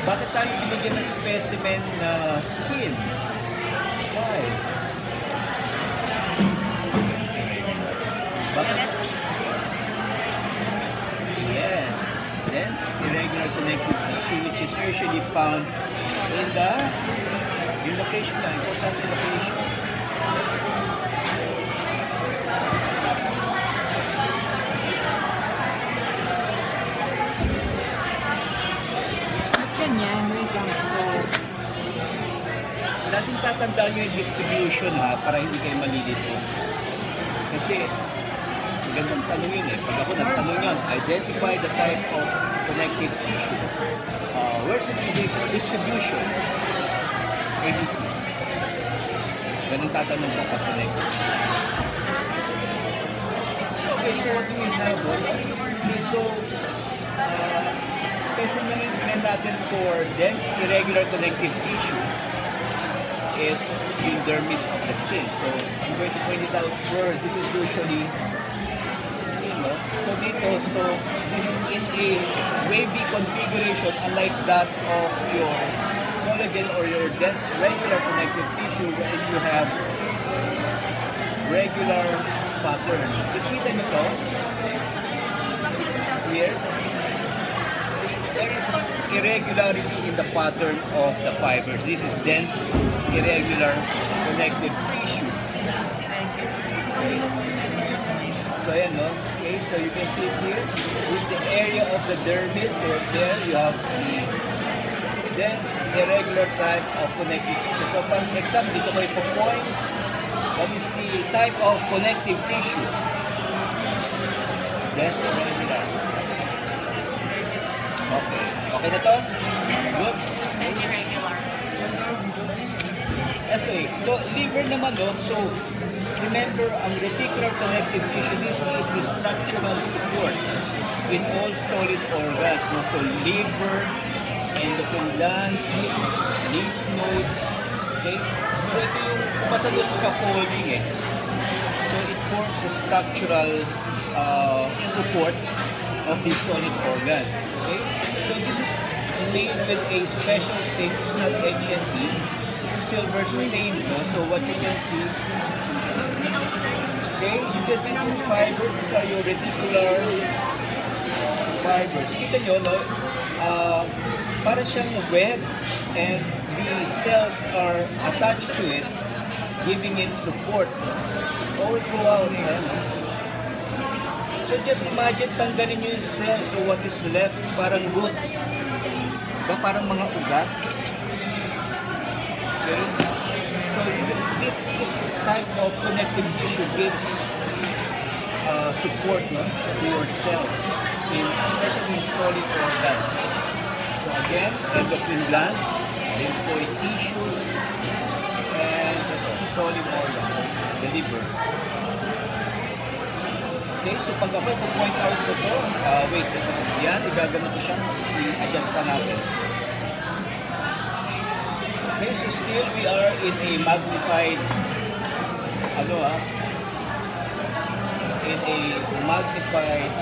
Bakit tayo binigyan ng specimen na skin? Why? Bakit? Yes. Dense irregular connective tissue which is usually found in the location na, important location. Ganyan, wait lang. So, natin tatandaan nyo yung distribution ha, para hindi kayo malilito. Kasi, magandang tanong yun eh. Pag ako nagtanong yun, identify the type of connective tissue. Where's the distribution? ABC. Ganun tatanong mo pag connective. Okay, so what do we have? Okay, so, specimen natin for dense irregular connective tissue is the dermis of the skin. So, I'm going to point it out where this is usually seen, no? So, dito, so, this is in a wavy configuration unlike that of your collagen or your dense regular connective tissue where you have regular pattern. Kikita nyo to? Here. There is irregularity in the pattern of the fibers. This is dense, irregular connective tissue. So, ayan, no? Okay, so you can see it here. This is the area of the dermis. So, there you have the dense, irregular type of connective tissue. So, for example, dito ko ipo-point. What is the type of connective tissue? Dense, irregular. Okay. Okay na to? Good? That's irregular. Okay. So, liver naman, no? So, remember, ang reticular connective tissue, this is the structural support in all solid organs, no? So, liver, endocrine glands, lymph nodes, okay? So, ito yung kumasa yung scaffolding, eh. So, it forms a structural support of these solid organs. Okay? So this is made with a special stain. It's not HNT. This is silver stain. No? So what you can see, okay, you can see these fibers. These are your reticular fibers. Kita nyo, no? Para siyang web and the cells are attached to it, giving it support all throughout. So just imagine, tanggalin nyo yung cell. So what is left? Parang roots. Ba parang mga ugat. Okay? So this type of connective tissue gives support, no, to your cells, especially in solid organs. So again, endocrine glands, lymphoid tissues, and solid organs, the liver. Okay, so pag ako i-point out ko to, wait, yan, igagano ko siya, i-adjust pa natin. Okay, so still we are in a magnified, in a magnified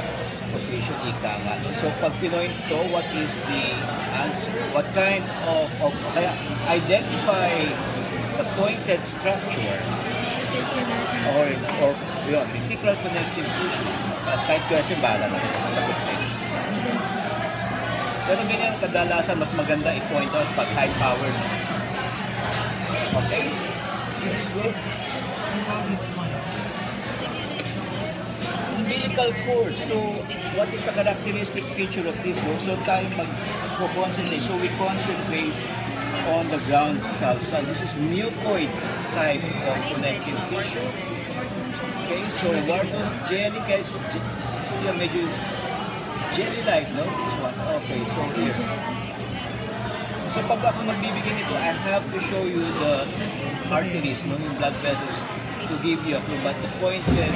position, ika nga. So pag pinoint to, what is the answer? What kind of identify the pointed structure or yun, reticular connective tissue. Side question, bahala na. Sagot na yun. Pero ganyan, kadalasan mas maganda i-point out pag high-powered. Okay? This is good. Umbilical cord. So, what is the characteristic feature of this? So, tayo mag-concentrate. So, we concentrate on the ground substance. This is mucoid type of connective tissue. Okay, so Wardon's jelly, guys, yeah, medyo jelly-like, no? This one. Okay, so here. So pag ako magbibigay nito, I have to show you the arteries, no? Yung blood vessels to give you a clue. But the pointed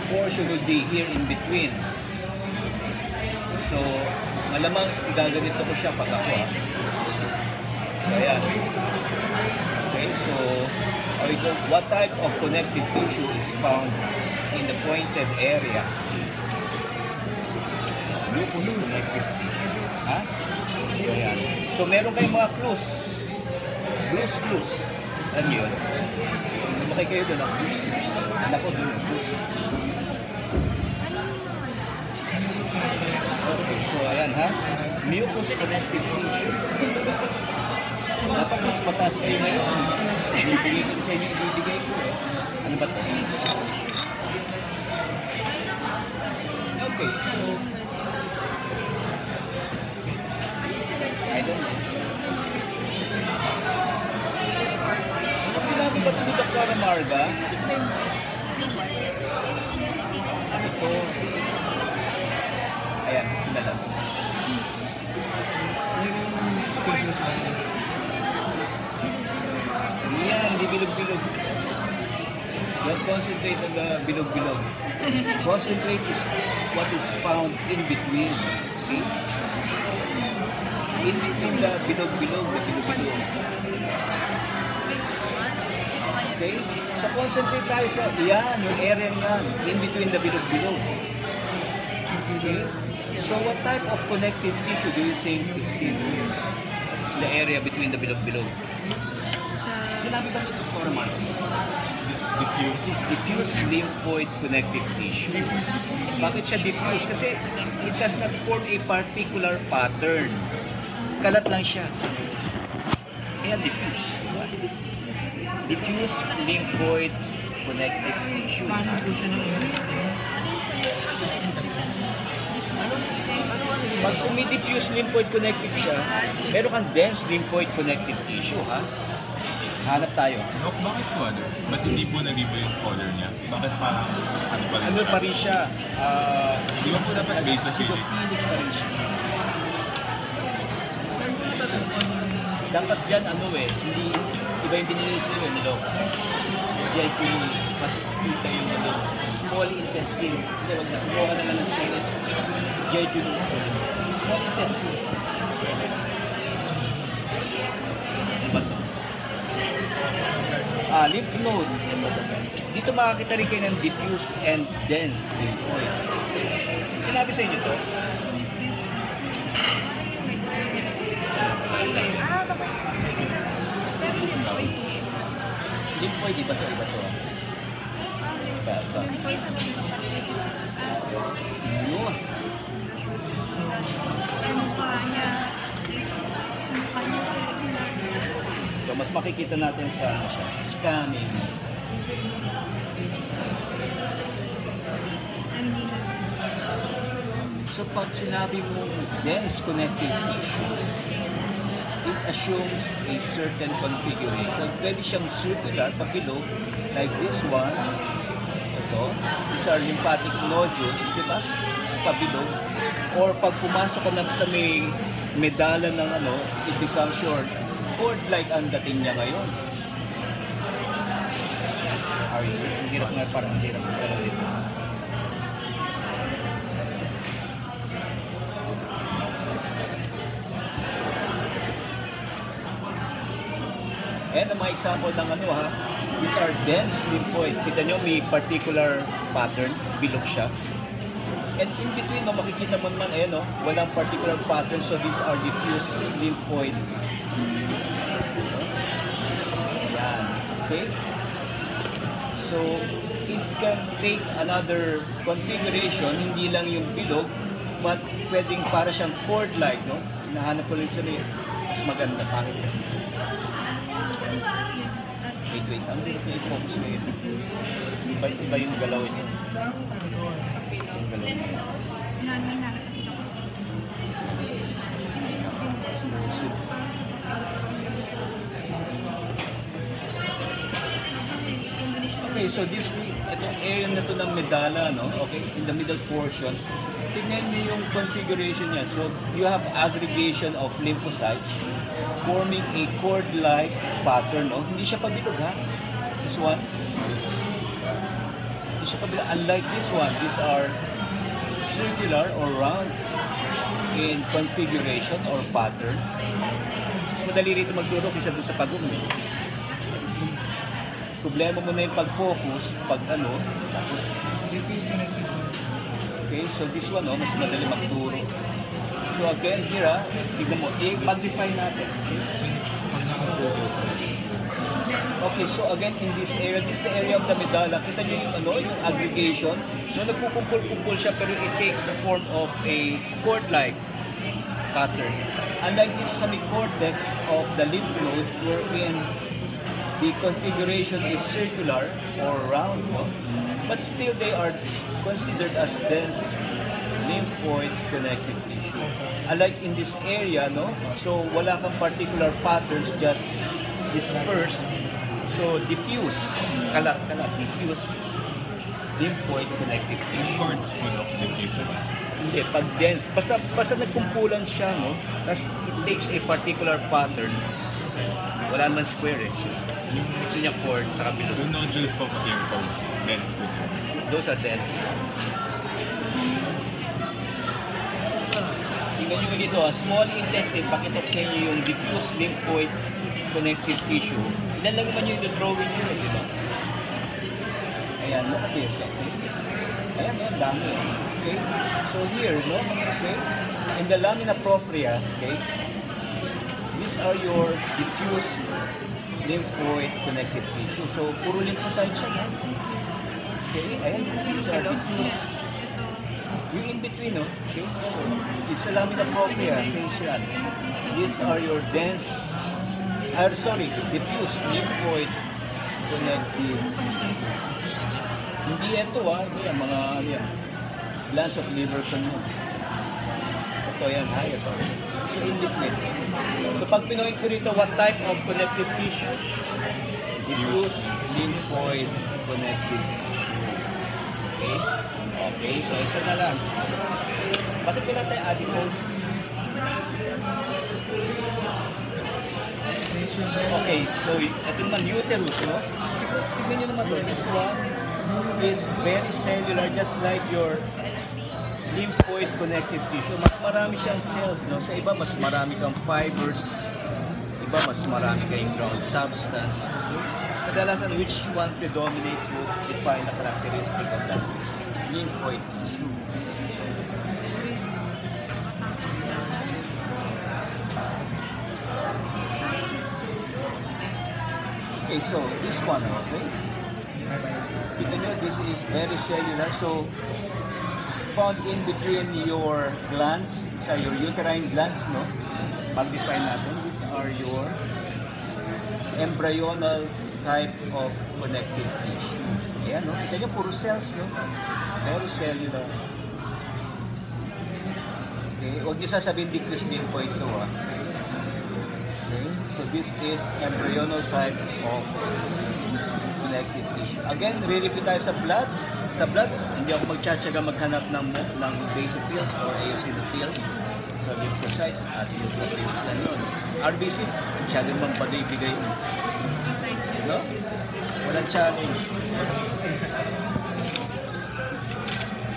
portion will be here in between. So, malamang igaganito ko siya pag ako, ha? So, ayan. Okay, so, what type of connective tissue is found in the pointed area? Lupus connective tissue. Ha? So, ayan. So meron kayong mga clues. Blues. Ano yun? Lumaki kayo doon ang blues. Anak ko doon ang blues. Okay, so ayan ha. Mucous connective tissue. Dapat mas mataas kayo ngayon. Ibibigay ko sa inyo, ibibigay ko. Ano ba ito? Okay, so I don't know. Sinabi ba ito ni Dr. Marga? So, ayan, pinalag. Yan, hindi bilog-bilog. Don't concentrate on the bilog-bilog. Concentrate is what is found in between. Okay? In between the bilog-bilog, the bilog-bilog. Okay? So concentrate tayo sa, yan, yung area niyan. In between the bilog-bilog. Okay? So what type of connective tissue do you think is in the area between the bilog-bilog? Sinabi ba ito for a month? This is diffuse lymphoid connective tissue. Bakit siya diffuse? Kasi it does not form a particular pattern. Kalat lang siya. Kaya diffuse. Diffuse lymphoid connective tissue. Saan po siya ng Pag umi-diffuse lymphoid connective siya, meron kang dense lymphoid connective tissue, ha? Hanap tayo. Dok, bakit po ano? Ba't hindi po nag-iba yung color niya? Bakit parang ano pa rin Ano siya? pa rin siya? Di ba po dapat base na siya? Acidophilic pa rin siya. Dapat dyan ano hindi, iba yung binigay sa'yo, ano? Dyan yung mas kita yung ano, small intestine. Hindi, wag na. Kumuha ka na lang ng small intestine. Dyan yung small intestine. Ano ba ito? Lymph node. Dito makakita rin kayo ng diffuse and dense lymphoid. Sinabi sa inyo to? Lymphoid, iba to, iba to. Ito. Yun. So, mas makikita natin sa ano siya, scanning. So, pag sinabi mo dense connective tissue, it assumes a certain configuration. Pwede siyang circular, pabilog, like this one. Ito. These are lymphatic nodules, di ba? It's pabilog. Or pag pumasok ka na sa may medala ng ano, it becomes short. Cord-like ang dating niya ngayon. Are you? Ang hirap nga, parang ang hirap. Pero dito. Ayan ang mga example ng ano ha. These are dense lymphoid. Kita nyo may particular pattern. Bilog siya. And in between, no, makikita mo naman, ayan o, walang particular pattern. So these are diffuse lymphoid. Ayan. Okay? So, it can take another configuration, hindi lang yung bilog, but pwedeng para siyang cord-like, no? Hinahanap ko lang siya mas maganda. Bakit kasi? Wait. Ang hirap niya i-focus mo yun. Iba yung galaw niya. Yung galaw niya. Okay, so this, itong area na to ng medalla, no? Okay, in the middle portion, tignan niyo yung configuration niya. So, you have aggregation of lymphocytes forming a cord-like pattern, no? Hindi siya pabilog, ha? This one. Hindi siya pabilog. Unlike this one, these are circular or round in configuration or pattern. Mas madali rito magturo kaysa doon sa pagong, eh. Problema mo na yung pag-focus, pag ano, tapos... Okay, so this one, oh, mas madali magturo. So again, here tignan mo, i-magnify natin. Since pag naka-circle sa Okay, so again, in this area, this is the area of the medulla. Kita nyo yung, yung aggregation. No, nagpukumpul-kumpul siya, pero it takes the form of a cord-like pattern. Unlike this sa cortex of the lymph node, wherein the configuration is circular or round, no? But still they are considered as dense lymphoid connective tissue. Unlike in this area, no? So wala kang particular patterns, just dispersed. So diffuse, kalat-kalat, diffuse lymphoid connective tissue. shorts mo look diffuse ba? Hindi, pag dense, basta nagkumpulan siya, no? Tapos it takes a particular pattern. Wala naman square eh. So, yung gusto niya chord sa kabilo. Yung nodules pa pati yung chords. Dense po siya. Those are dense. Tingnan nyo dito, small intestine, pakitok sa inyo yung diffuse lymphoid connective tissue. Ilan lang naman yung drawing nyo, di ba? Ayan, look at this, okay? Ayan, dami. Okay? So here, no? Okay? In the lamina propria, okay? These are your diffuse lymphoid connective tissue. So, puro lymphocyte siya, no? Okay? Ayan, these are diffuse. Yung in between, no? Okay? So, it's a lamina propria. Okay, siya. These are your dense, diffuse lymphoid connective tissue. Hindi ito hindi yan, mga glands of liver canal. Ito yan, ito. So in between. So pag pinuhin ko rito, what type of connective tissue? Diffuse lymphoid connective tissue. Okay? Okay, so isa na lang. Bakit pala tayo adipose? Okay, so ito naman uterus, no? Tignan nyo naman doon. This one is very cellular, just like your lymphoid connective tissue. Mas marami siyang cells, no? Sa iba, mas marami kang fibers. Iba, mas marami kayong ground substance. Kadalasan, which one predominates would define the characteristic of that lymphoid tissue. Okay, so this one, okay? Tignan nyo, this is very cellular. So, found in between your glands, sa your uterine glands, no? Pag-define natin, these are your embryonal type of connective tissue. Ayan, no? Kita nyo, puro cells, no? It's very cellular. Okay, huwag nyo sasabihin diffuse lymphoid to, Okay, so this is embryonal type of connective tissue. Again, re-repeat tayo sa blood. Sa blood, hindi ako magtsatsaga maghanap ng basophils or eosinophils sa lymphocytes at neutrophils na yun. RBC, masyado naman bagay-bigay yun. No? Walang challenge.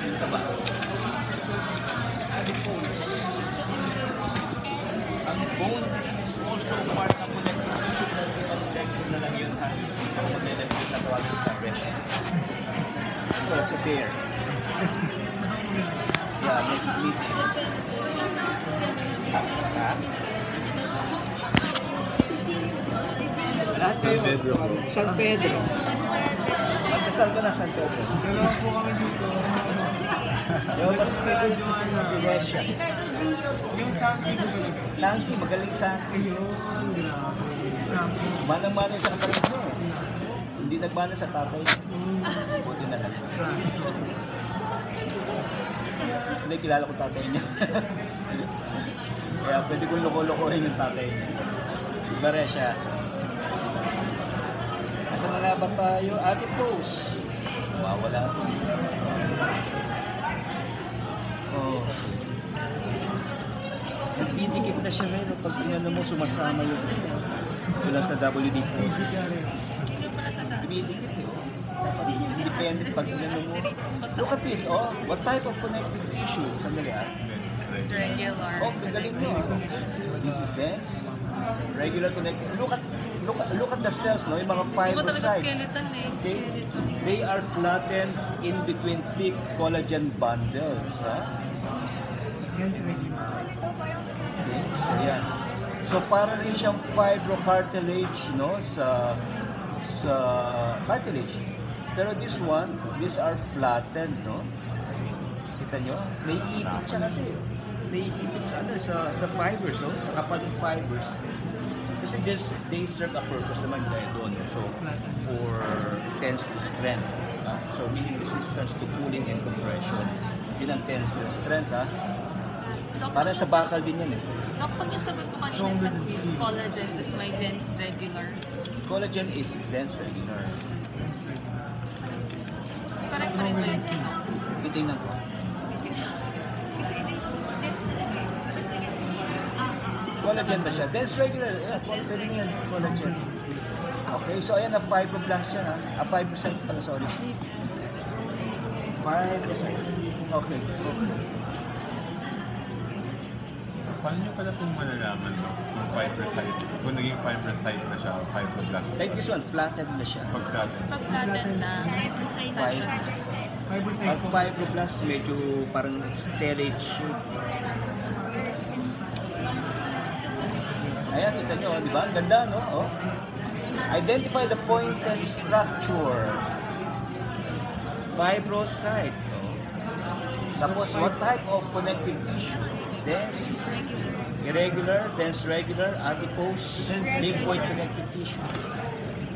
Yun ka ba? Adipose. Ang bone is also part ng connective tissue, pero ipa-detective na lang yun, ha? Ang mag-detective na tawag sa breast. So, prepare. Yeah, next meeting. San Pedro. San Pedro. Magdasal ka na, San Pedro. Dalawa po kami dito. Yung mas favorite mo si Russia. Yung Santi ko talaga. Santi, magaling Santi. Ayun, grabe. Manang-manang sa kapatid mo. Hindi nagmana sa tatay. Buti na lang. Hindi, kilala ko tatay niya. Kaya pwede kong loko-lokohin yung tatay niya. Iba siya. Asa na nga ba tayo? Adipose. Wala. Oh. Nagdidikit na siya ngayon. Pag inano mo, sumasama yung isa. Wala sa WD-4. Dumidikit eh. Independent pag inano mo. Look at this, what type of connective tissue? Sandali Regular. Galing mo. So this is dense. Regular connective. Look at the cells, no? Yung mga fibrocytes. Skeleton eh. Okay? They are flattened in between thick collagen bundles. Ha? Yan si Medina. Okay, so yan. So para rin siyang fibrocartilage, no, sa cartilage. Pero this one, these are flattened, no? Kita nyo? May ipit siya kasi. May ipit sa ano, sa fibers, no? Sa kapal ng fibers. Kasi they serve a purpose naman dahil doon. So, for tensile strength. So, meaning resistance to pulling and compression. Yun ang tensile strength, ha? Para sa bakal din yan, eh. Dok, pag yung sagot ko kanina sa quiz, collagen, tas may dense regular. Collagen is dense regular. Correct pa rin ba yun? Titingnan ko. Collagen ba siya? Dense regular. Yeah, pwede nga yan. Collagen. Okay, so ayan na fibroblast siya, ha? 5% pala, sorry. 5%. Okay. Paano nyo pala kung malalaman no? Kung fibrocyte, kung naging fibrocyte na siya, fibroblast. Like this one, flattened na siya. Pag-flatten. Pag flatten na, Pag fibroblast, medyo parang stellate shape. Ayan, kita nyo, di ba? Ang ganda, no? Oh. Identify the pointed structure. Fibrocyte. Oh. Tapos, what type of connective tissue? Dense, irregular, dense regular, adipose, lymphoid connective tissue.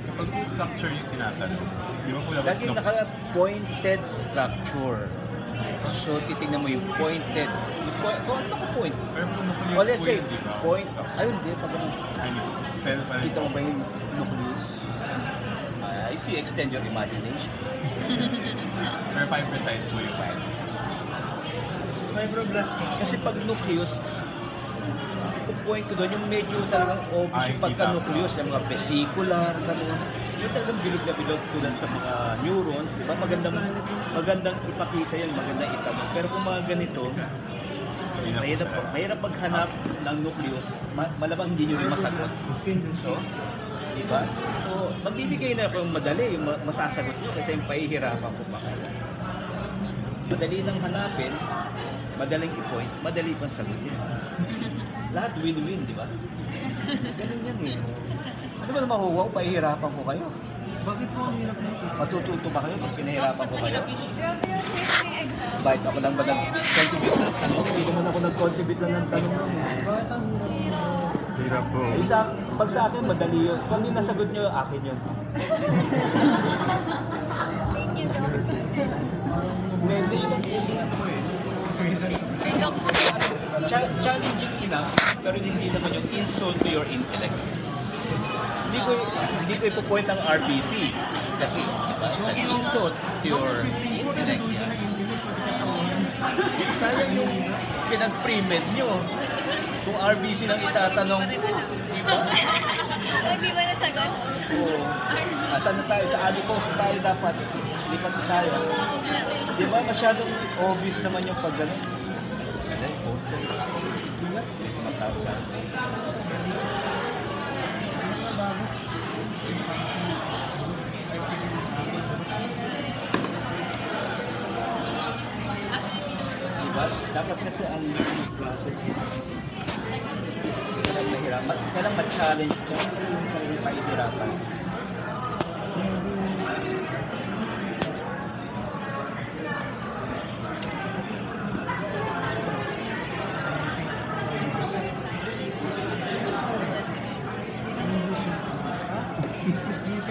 Kapag structure yung tinatanong, di ba po dapat Laging naka-pointed structure. So, titignan mo yung pointed. Kung ano naka-point? Pero kung nucleus Well, let's po say, yun, di ba? point. Ayun, di. Pag ano, Cell pa rin. kita mo ba yung nucleus? If you extend your imagination. Pero fibrocyte po yung Fibroblast po. Kasi pag nucleus, point ko doon, yung medyo talagang obvious yung pagka-nucleus, yung mga vesicular, gano'n. Yung talagang bilog na bilog tulad sa mga neurons, di ba? Magandang ipakita yan, magandang itanong. Pero kung mga ganito, mahirap maghanap ng nucleus, malamang hindi nyo rin masagot. So, di ba? So, magbibigay na ako yung madali, yung masasagot nyo kasi yung pahihirapan ko pa kayo. Madali nang hanapin, madaling i-point, madali pang sagutin. Lahat win-win, di ba? Ganun yan eh. Ano ba na mahuwaw? Pahihirapan ko kayo. Bakit po ang hirap na ito? Matututo ba kayo pag pinahirapan ko kayo? mahirap yung Bakit ako lang ba nag-contribute ng tanong? Hindi naman ako nag-contribute lang ng tanong lang eh. Bakit ang hirap? Hirap po. Pag sa akin, madali yun. Kung yung nasagot nyo, akin yun. Hindi yun ang Kay Doc, challenging enough, pero hindi naman yung insult to your intellect. Hindi ko ipo-point ang RBC kasi diba, it's an insult to your intellect. Yeah. Sayang yung pinag-pre-med nyo. Kung RBC nang itatanong, di ba? hindi ba nasagot? Oo. Saan na tayo? Sa adipose tayo dapat. Lipat na tayo. Di ba masyadong obvious naman yung pag-gano'n? Diba? Matawag sa akin. Diba? Dapat kasi ang learning process yun. Kailang ma-challenge ka. Kailang mahihirapan.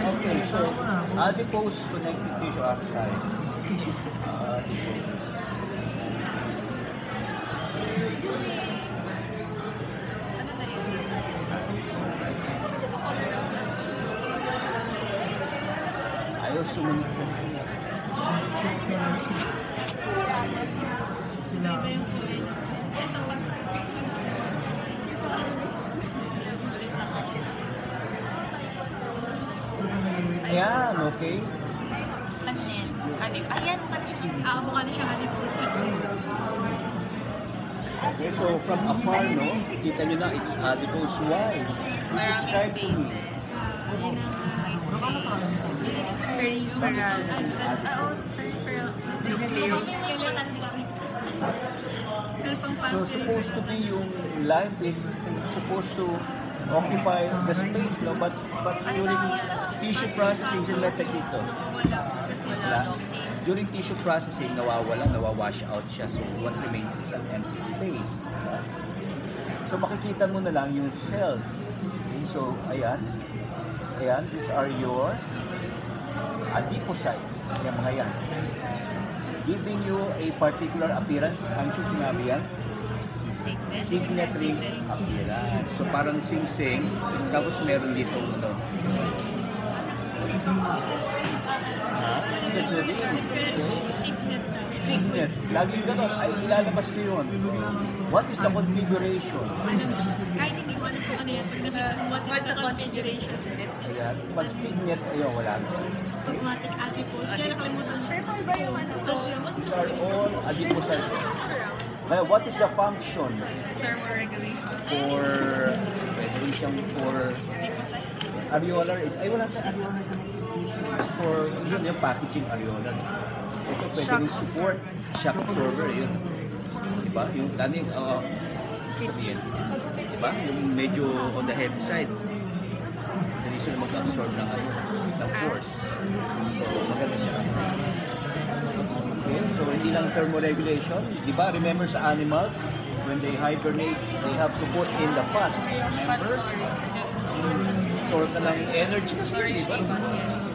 Okay, so adipose connective tissue archive. Adipose. Ayaw sumunod kasi. Ayan, okay. Ano yan? Ayan, mukha na siya adipose. Okay, so from afar, no, kita nyo na, it's adipose. Why? Maraming Describe to me. spaces. Yun ang may space. Peripheral. Peripheral. Nucleus. Pero pang So supposed to be yung live is supposed to occupy the space, no? But during tissue processing, sino may technique to? Wala. Kasi Wala. wala. Stay. During tissue processing, nawawash out siya. So what remains is an empty space. Diba? So makikita mo na lang yung cells. Okay, so ayan. Ayan, these are your adipocytes. Ayan mga yan. Giving you a particular appearance. Ang sure sinabi yan? Signet. Signet ring appearance. So parang sing-sing, tapos meron dito ano. Just really. Signet na. Signet. Laging ganun. Ay, ilalabas ko yun. What is the configuration? Kahit hindi mo alam kung ano yan, pag nakita mo what is the configuration sa net. Ayan. Pag signet, ayun, wala. Automatic adipose. Kaya nakalimutan mo. Purple ba yung ano? Tapos bilang, what is These the are all adipocytes. Kaya what is the function Thermoregulation. for, pwede rin siyang for areolar is, ay wala sa areolar. It's for, yun yung packaging areolar. Ito pwede rin support, shock absorber, yun. Diba? Yung, lalo yung, sabihin, diba? Yung medyo on the heavy side. Hindi sila mag-absorb ng ano, ng force. So, maganda siya. Okay, so hindi lang thermoregulation, di ba? Remember sa animals, when they hibernate, they have to put in the fat. Fat Remember? storage. Store ka ng energy kasi, Storage di ba? fat, yes.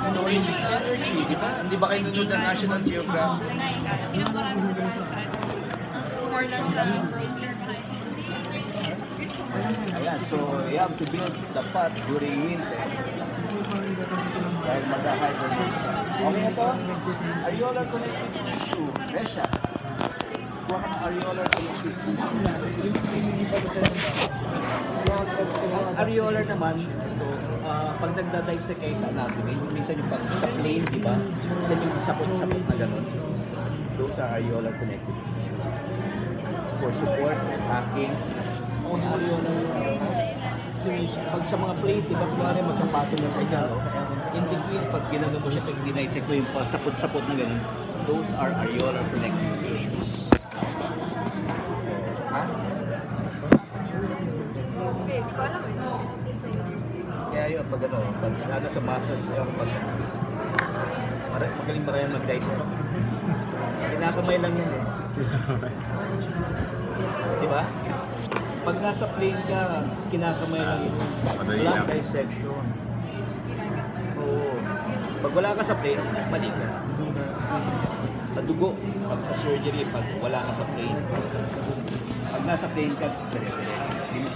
Storage ng energy, di ba? Hindi ba kayo nanonood ng National Geographic? Pinaparami sa plant fats. Tapos for lang sa city. Ayan, so you have to build the fat during winter. Dahil mag-hibernate ka. Okay na to? Areolar connective tissue. Resha. Kuha ka ng areolar connective tissue. Ang areolar naman, ito, pag nagda-dissect kayo sa anatomy, minsan yung pag sa plane, di ba? Yan yung mga sapot-sapot na gano'n. Those are areolar connective tissue. For support, packing, ang areolar pag sa mga place, di ba, kunwari magsapato ng regalo, in between, pag ginano mo siya, pag dinaisect mo yung sapot-sapot na gano'n, those are areolar connective tissues. Ha? Hindi ko alam eh. Kaya yun, pag ano, pag lalo sa muscles, pag magaling ba kayo mag-dissect? Kinakamay lang yan eh. Di ba? Pag nasa plane ka, kinakamay lang yun. Madali Walang lang. dissection. Oo. Pag wala ka sa plane, mali ka. Madugo. Pag sa surgery, pag wala ka sa plane. Pag nasa plane ka,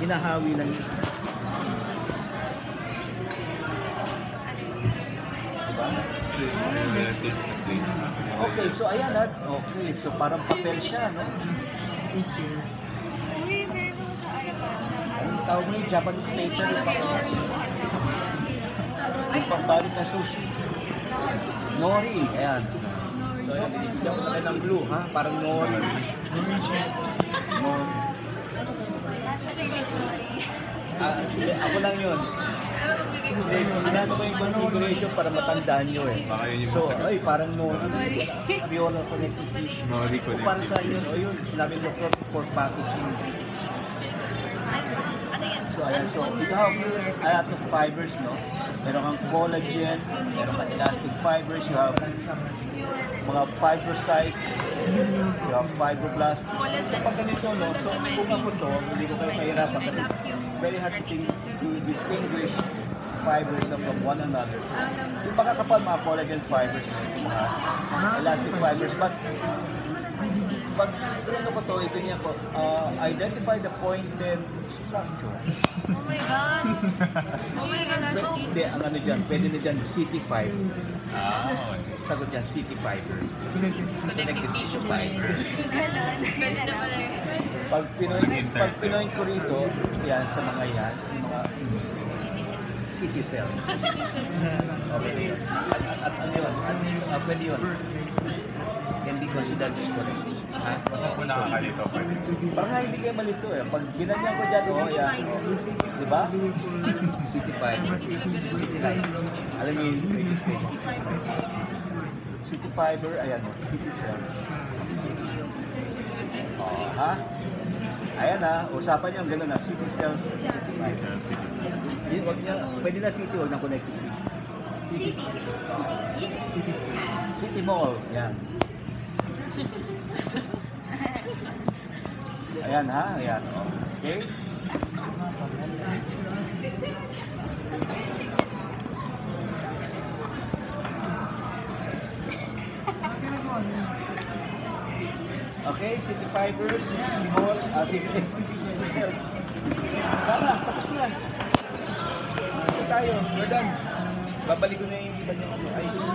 hinahawi lang yun. Diba? Okay, so ayan ha. Okay, so parang papel siya, no? Anong tawag mo yung Japanese paper? Yung pagbalit na sushi. Nori, ayan. So ayan, binibigyan ko na ng blue, ha? Parang nori. Nori. Sige, ako lang yun. Hindi, ginano ko yung configuration para matandaan nyo eh. Baka yun yung So, masagot. ay, parang nori. Areolar connective tissue. Nori Kung para connective sa yun, o yun, sinabi ko for packaging. So, ayan, so you have a lot of fibers, no? Meron kang collagen, meron kang elastic fibers, you have mga fibrocytes, you have fibroblasts. So, pag ganito, no? So, kung ako to, hindi ko kayo kahirapan kasi very hard to distinguish fibers na from one another. So, yung makakapal mga collagen fibers, yung mga elastic fibers, but pag ano ko to, ito niya po, identify the pointed structure. Oh my God! Oh my God, last Pero hindi, ang ano dyan, pwede na dyan CT fiber. okay. Sagot dyan, CT fiber. Connective tissue fiber. Pwede na pala yun. Pag pinoint ko rito, yan, sa mga yan, yung mga CT cell. Okay. At ano yun? Pwede yun. Can be considered correct. Ha? Basta po nakakalito ko. Parang nga hindi kayo malito eh. Pag ginanyan ko dyan, oh, yan. Di ba? City 5. City lights. Alam niyo yung previous page. City fiber, ayan o. City cells. Ha? Ayan ha, usapan niyo gano'n na, city cells, city fiber. Sa city. Wag niya, pwede na city, wag na connected please. City Mall, yan. Ayan ha, ayan. Okay? Okay, City Fibers, City Mall, City Cells. Tama, tapos na. Kasi tayo, we're done. Babalik ko na yung iba niya. Ay,